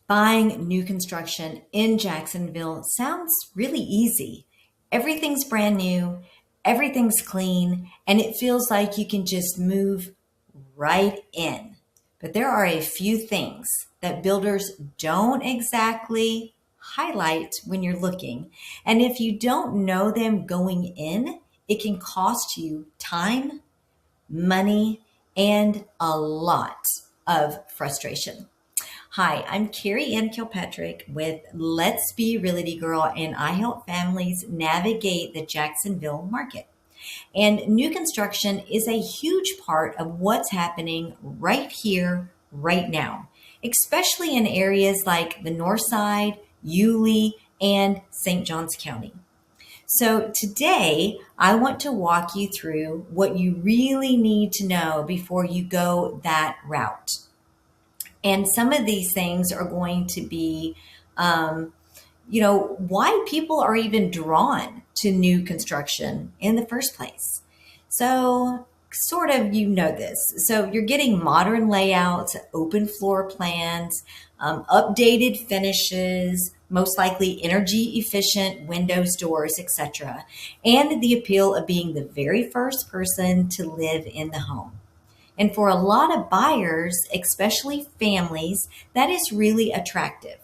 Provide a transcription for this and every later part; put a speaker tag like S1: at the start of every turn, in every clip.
S1: Buying new construction in Jacksonville sounds really easy. Everything's brand new, everything's clean, and it feels like you can just move right in. But there are a few things that builders don't exactly highlight when you're looking. And if you don't know them going in, it can cost you time, money, and a lot of frustration. Hi, I'm Carrie Ann Kilpatrick with Let's Be Realty Girl, and I help families navigate the Jacksonville market. And new construction is a huge part of what's happening right here, right now, especially in areas like the North Side, Yulee, and St. Johns County. So today, I want to walk you through what you really need to know before you go that route. And some of these things are going to be, why people are even drawn to new construction in the first place. So, sort of, this. So, you're getting modern layouts, open floor plans, updated finishes, most likely energy efficient windows, doors, etc., and the appeal of being the very first person to live in the home. And for a lot of buyers, especially families, that is really attractive.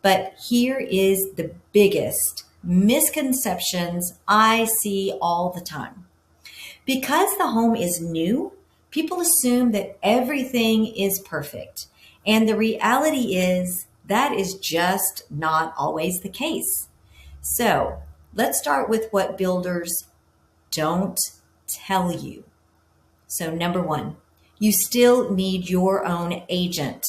S1: But here is the biggest misconceptions I see all the time. Because the home is new, people assume that everything is perfect. And the reality is that is just not always the case. So let's start with what builders don't tell you. So number one, you still need your own agent.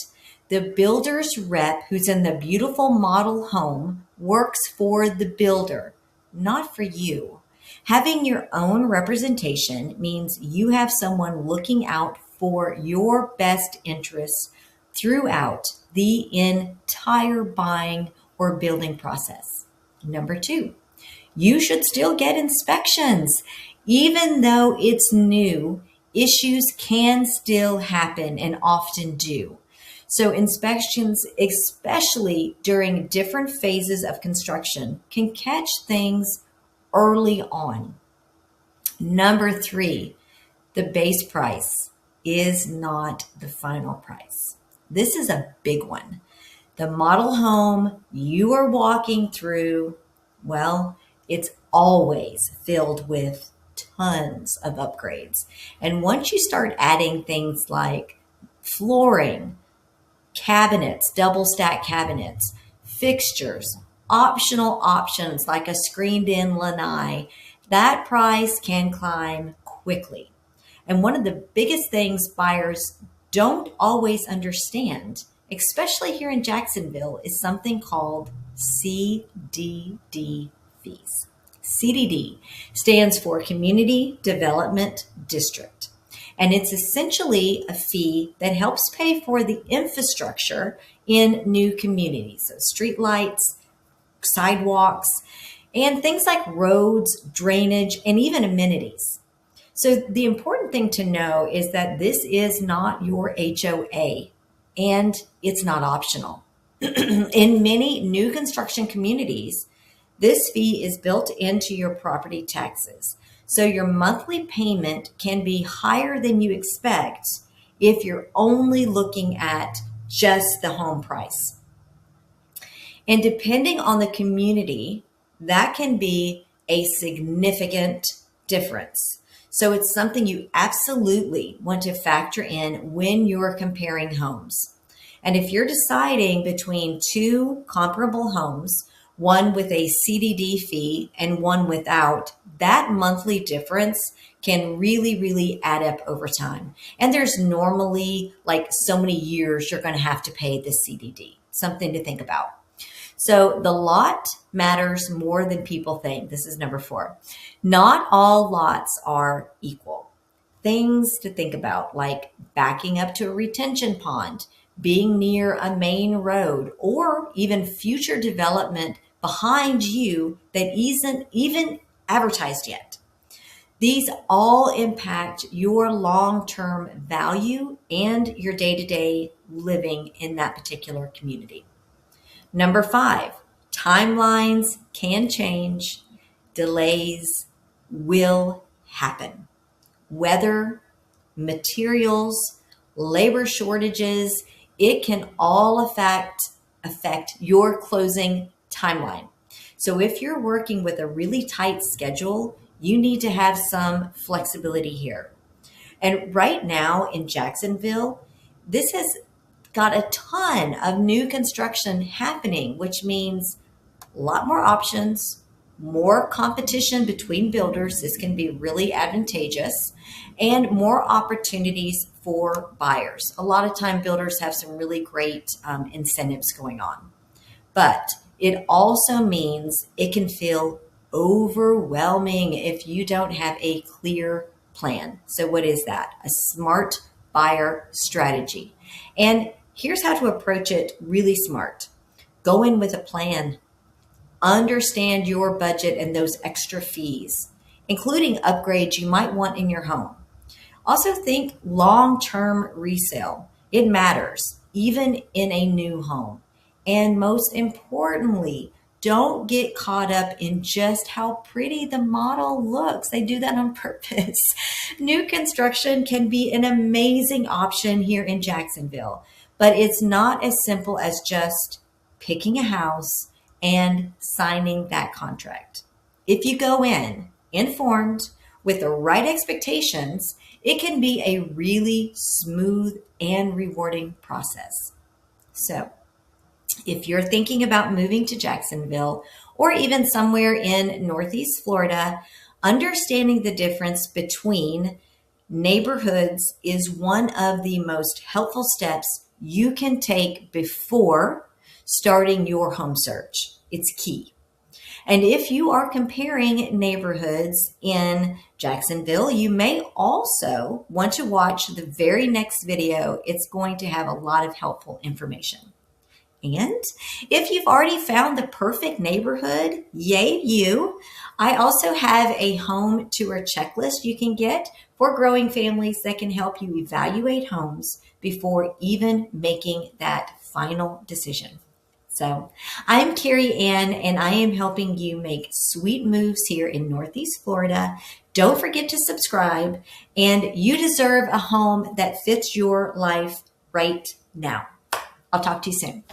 S1: The builder's rep who's in the beautiful model home works for the builder, not for you. Having your own representation means you have someone looking out for your best interests throughout the entire buying or building process. Number two, you should still get inspections. Even though it's new, issues can still happen and often do. So inspections, especially during different phases of construction, can catch things early on. Number three, the base price is not the final price. This is a big one. The model home you are walking through, well, it's always filled with tons of upgrades. And once you start adding things like flooring, cabinets, double stack cabinets, fixtures, optional options like a screened in lanai, that price can climb quickly. And one of the biggest things buyers don't always understand, especially here in Jacksonville, is something called CDD fees. CDD stands for Community Development District, and it's essentially a fee that helps pay for the infrastructure in new communities, so street lights, sidewalks, and things like roads, drainage, and even amenities. So the important thing to know is that this is not your HOA, and it's not optional. In many new construction communities, this fee is built into your property taxes. So your monthly payment can be higher than you expect if you're only looking at just the home price. And depending on the community, that can be a significant difference. So it's something you absolutely want to factor in when you're comparing homes. And if you're deciding between two comparable homes, one with a CDD fee and one without, that monthly difference can really add up over time. And there's normally like so many years you're going to have to pay the CDD, something to think about. So the lot matters more than people think. This is number four. Not all lots are equal. Things to think about, like backing up to a retention pond, being near a main road, or even future development behind you that isn't even advertised yet. These all impact your long-term value and your day-to-day living in that particular community. Number 5, timelines can change, delays will happen. Weather, materials, labor shortages, it can all affect your closing timeline. So if you're working with a really tight schedule, you need to have some flexibility here. And right now in Jacksonville, this has got a ton of new construction happening, which means a lot more options, more competition between builders. This can be really advantageous, and more opportunities for buyers. A lot of time builders have some really great incentives going on. But it also means it can feel overwhelming if you don't have a clear plan. So, what is that? A smart buyer strategy. And here's how to approach it really smart. Go in with a plan. Understand your budget and those extra fees, including upgrades you might want in your home. Also, think long-term resale. It matters, even in a new home. And most importantly, don't get caught up in just how pretty the model looks. They do that on purpose. New construction can be an amazing option here in Jacksonville, but it's not as simple as just picking a house and signing that contract. If you go in informed with the right expectations, it can be a really smooth and rewarding process. So, if you're thinking about moving to Jacksonville or even somewhere in Northeast Florida, understanding the difference between neighborhoods is one of the most helpful steps you can take before starting your home search. It's key. And if you are comparing neighborhoods in Jacksonville, you may also want to watch the very next video. It's going to have a lot of helpful information. And if you've already found the perfect neighborhood, yay you. I also have a home tour checklist you can get for growing families that can help you evaluate homes before even making that final decision. So I'm Carrie Ann, and I am helping you make sweet moves here in Northeast Florida. Don't forget to subscribe, and you deserve a home that fits your life right now. I'll talk to you soon.